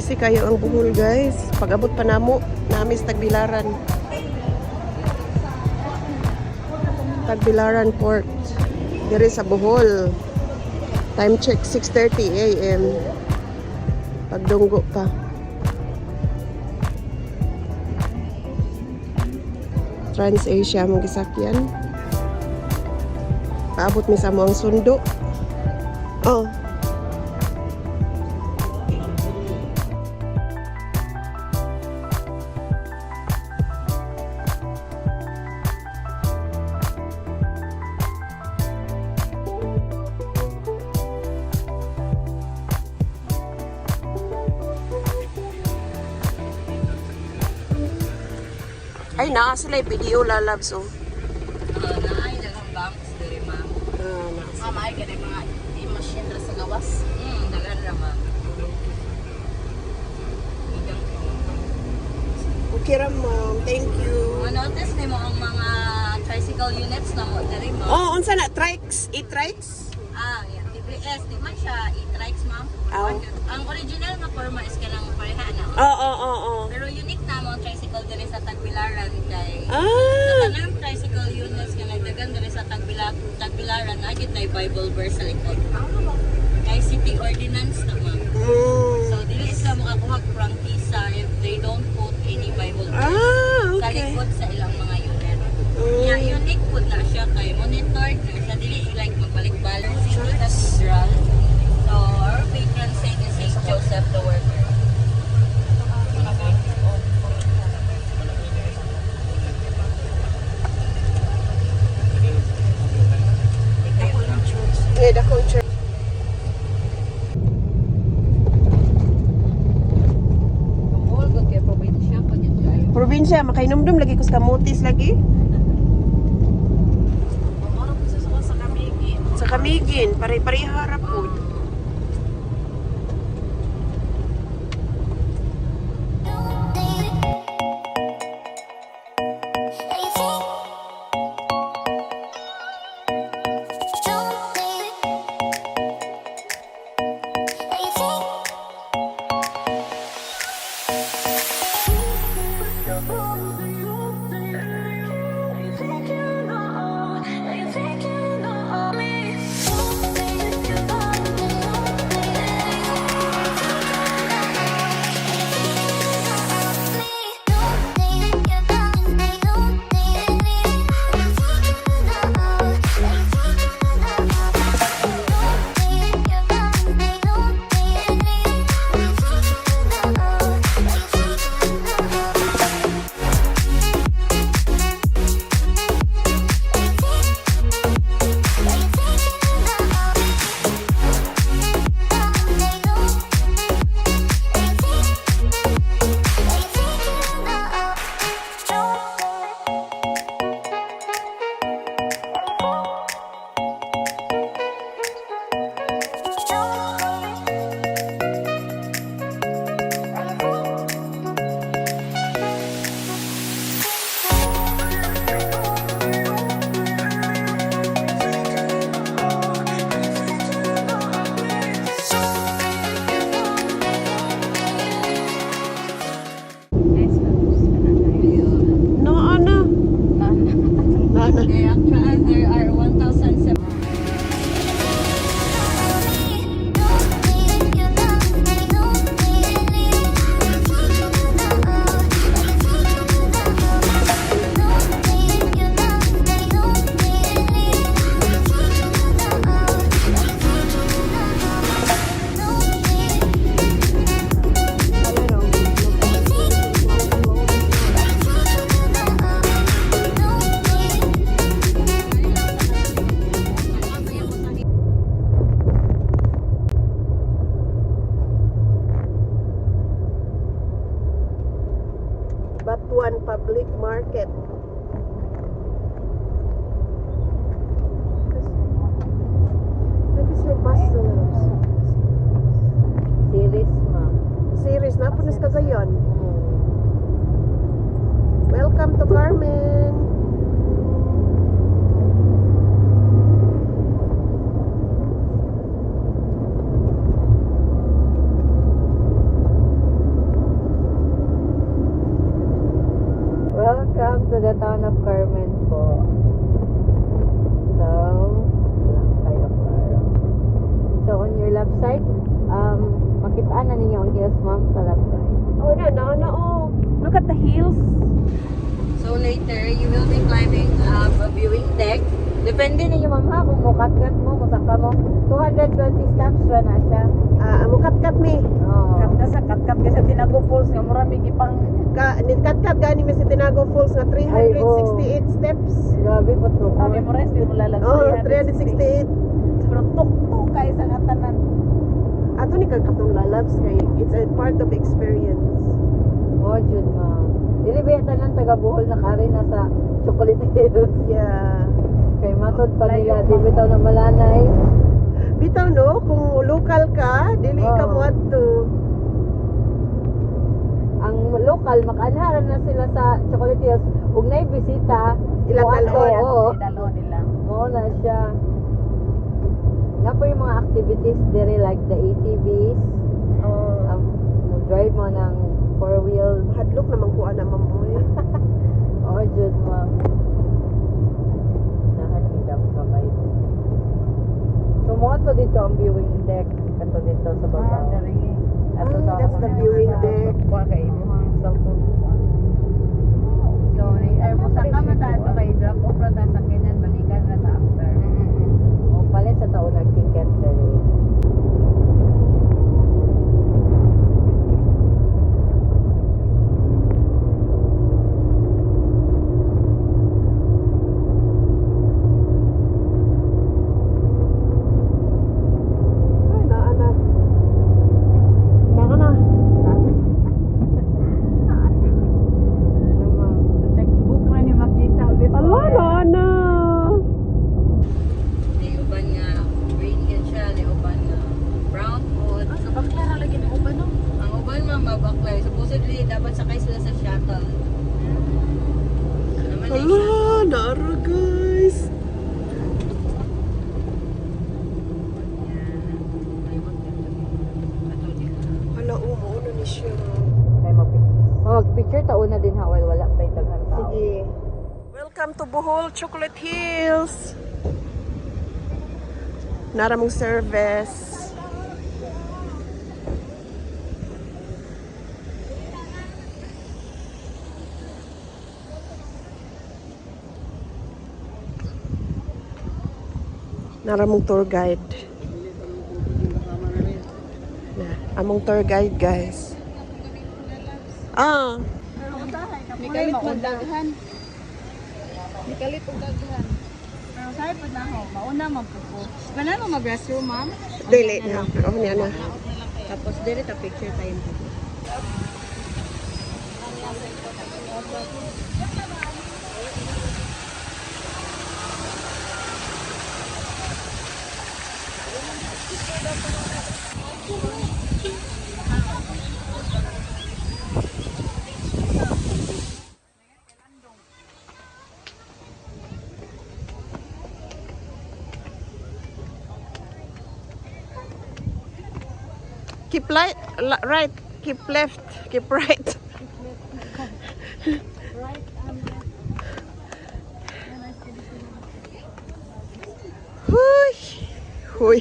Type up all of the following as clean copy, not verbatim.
Busy kayo ang Bohol, guys. Pag-abot pa namo, namis Tagbilaran. Tagbilaran Port. Diri sa Bohol. Time check 6:30 AM. Pagdunggo pa. Trans-Asia mong gisakyan. Paabot mi sa mo ang sundo. Oh. Ay, naa sila yung video lalabs, oh. Naay daghang banks diri ma'am. Ma'am ay kani mga i-machine ra sa gawas. Daghan ra ma'am. Okay ra, ma'am. Thank you. Notice nimo ang mga tricycle units na mo diri ma'am. Oh, unsa na? Trikes? E-trikes? Yeah. TBS, di man siya e-trikes ma'am. Oh. Ang original nga forma is kanang pareha na. Oo. Pero unique na mo tricycle diri sa Tagbilaran kay Ah! sa kanang tricycle units nga nagdagan diri sa Tagbilaran na gid na Bible verse sa likod. Kay city ordinance na ma'am. So dili sila makakuha prangkisa if they don't put any Bible verse Ah, sa okay. likod sa ilang mga unit. Yeah, unique po na siya kay monitored na siya dili like magbalik-balik sa cathedral. So our patron saint is Saint Joseph the Worker. Yeah, dakong church. All good kay probinsya pag yun kayo. Probinsya, makainomdom lagi ko sa kamutis lagi. Ano po sa Kamigi? Sa Kamigin, pare-pareha ra po. Carmen po. So, lang kayo klaro. So, on your left side, makitaan na ninyo ang hills, ma'am, sa left side. Oh, oh. Look at the hills. So, later, you will be climbing a viewing deck. Depende ninyo, ma'am, ha, kung mukat-kat mo, musaka mo. 220 steps pa na siya. Mukat-kat mi. Oo. Kanta sa katkat kasi Tinago Falls nga murami gipang Kat-kat gani mi sa Tinago Falls nga 368 steps. Grabe po to. memorize di mo lalag. Oh, 368. Pero tuk-tuk kay sa katanan. Ato ni kagkatong lalabs kay it's a part of experience. Oh, Jud, ma'am. Dili ba yata ng taga-Bohol na kari na sa Chocolate Hills? Yeah. Kay matod pa nila, di bitaw na malanay. Bitaw no, kung local ka, dili ka Oo. mo adto. Ang local, makaanharan na sila sa Chocolate Hills. Huwag na bisita. Ilang dalon. Oo. Dalo nila. Oo na siya. Nga po yung mga activities dire like the ATVs. Oh. Drive mo ng 4-wheel. Hadlok naman ko ana mamoy. Oo, Jud, ma'am. Nahanidam kamay. So, mga to dito ang viewing deck. Ito dito sa baba. Dari. Ito to That's the viewing deck. Kuha kay mo ang cellphone ko. So, ay mo sa kamata ito kay drop off rata sa kinan balikan rata after. O palit sa taon nag-ticket dali. Ay, naana. Naka na. Ano ma'am? Sa textbook man ni makita ulit. Ala, naana. Di uban nga green yan siya, di uban nga brown food. Sa bakla lagi ng uban no. Ang uban mga mabaklay, supposedly dapat sakay sila sa shuttle. Ano naman yung Ala, shuttle? naara guys. Hala, umuuno ni siya. Ay, mag-picture taon na din ha, while wala pa yung daghan tao. Sige. Welcome to Bohol Chocolate Hills. Naramong service. Naramong tour guide. Among tour guide, guys. Mikalit mo daghan. Mikalit og daghan. Pero sabi pa na ho, mauna man po ko. Kana mo mag-restroom, ma'am? Dili na. Oh, niya na. Tapos dire ta picture time. Keep right, keep left, keep right. Huy. Huy.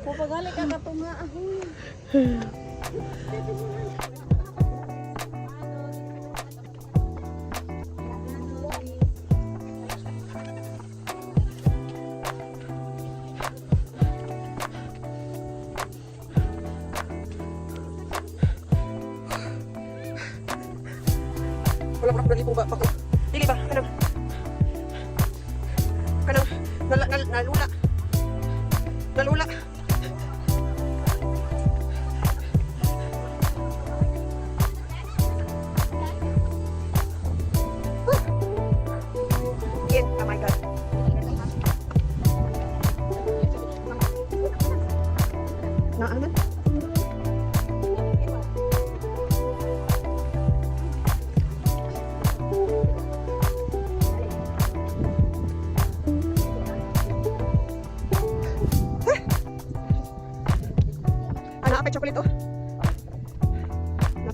Pupagali ka katunga. Wala ko na po ba ako. Dili ba? Kanang nalula. Nalula. Yan, oh my God. Naaman?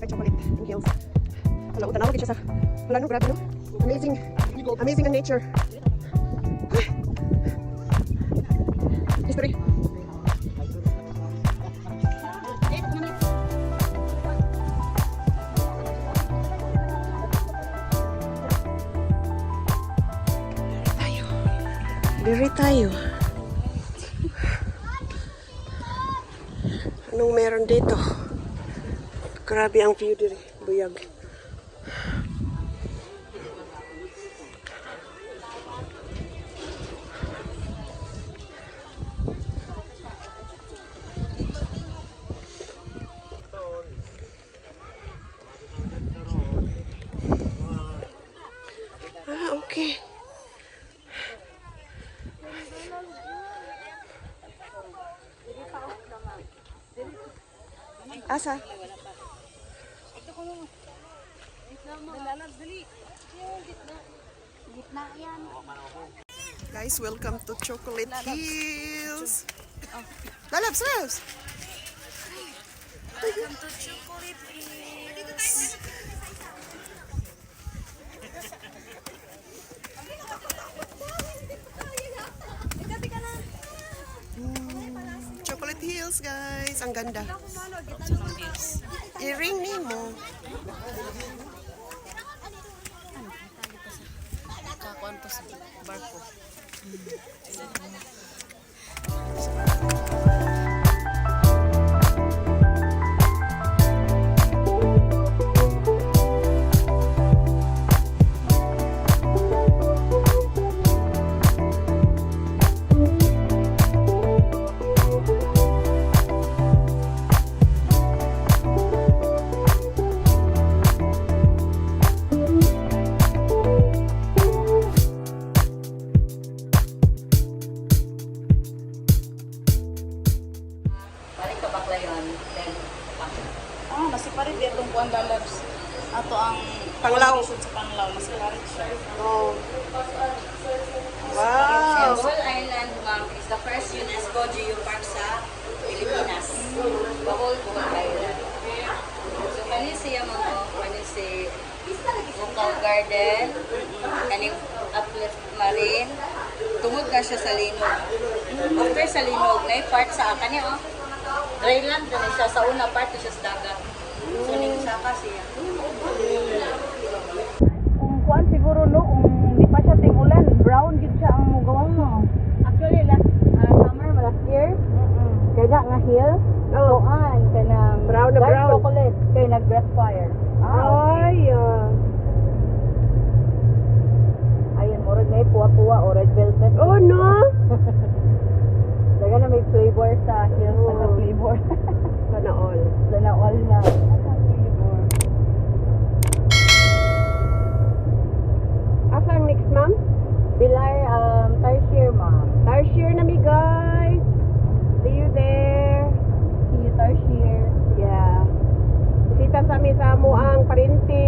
kay Chocolate Hills. Wala, tanaw kita sa. Wala no, grabe no. Amazing. Amazing ang nature. Ay. History. Diri tayo. Anong meron dito? Grabe ang view diri, buyag. Okay. Asa? Guys, welcome to Chocolate Hills. Lalabs, lalabs. Welcome to Chocolate Hills. Chocolate Hills, guys. Ang ganda. I-ring ni mo. Kakuan to sa barko. Balik ka bakla yun. Then, Masiparit itong kuan lalabs. Ato ang Panglaw. condition sa panglaw. Masiparit siya. Oh. And Wow. Bohol Island, ma'am, is the first UNESCO geopark sa Pilipinas. Bohol Island. So, kanin siya mga, kanin si Bukaw Garden, kanin Uplift Marine, tungod na siya sa Linog. After sa Linog, may part sa kanin, oh. Dryland na siya, sa una part na siya sa dagat. So, ning saka siya. Kung kuan siguro no, kung di pa siya tingulan, brown gid siya ang mugawang mo. Actually, last summer, last year, kaya nga hill, Oh. kuan, kanang Brown na dark brown. chocolate, kaya nag-breast fire. Ay, Ayun, murag may puwa-puwa o red velvet. oh no. Daga na may flavor sa hill, Oo. naka-flavor. Sana all. Sana all na. Naka-flavor. Asa ang next, ma'am? Pilar, Tarsier, ma'am. Tarsier na mi, guys. See you there. See you, Tarsier. Yeah. Bisita sa mi sa amuang parinti.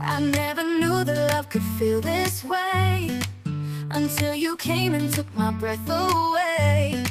I never knew that love could feel this way until you came and took my breath away.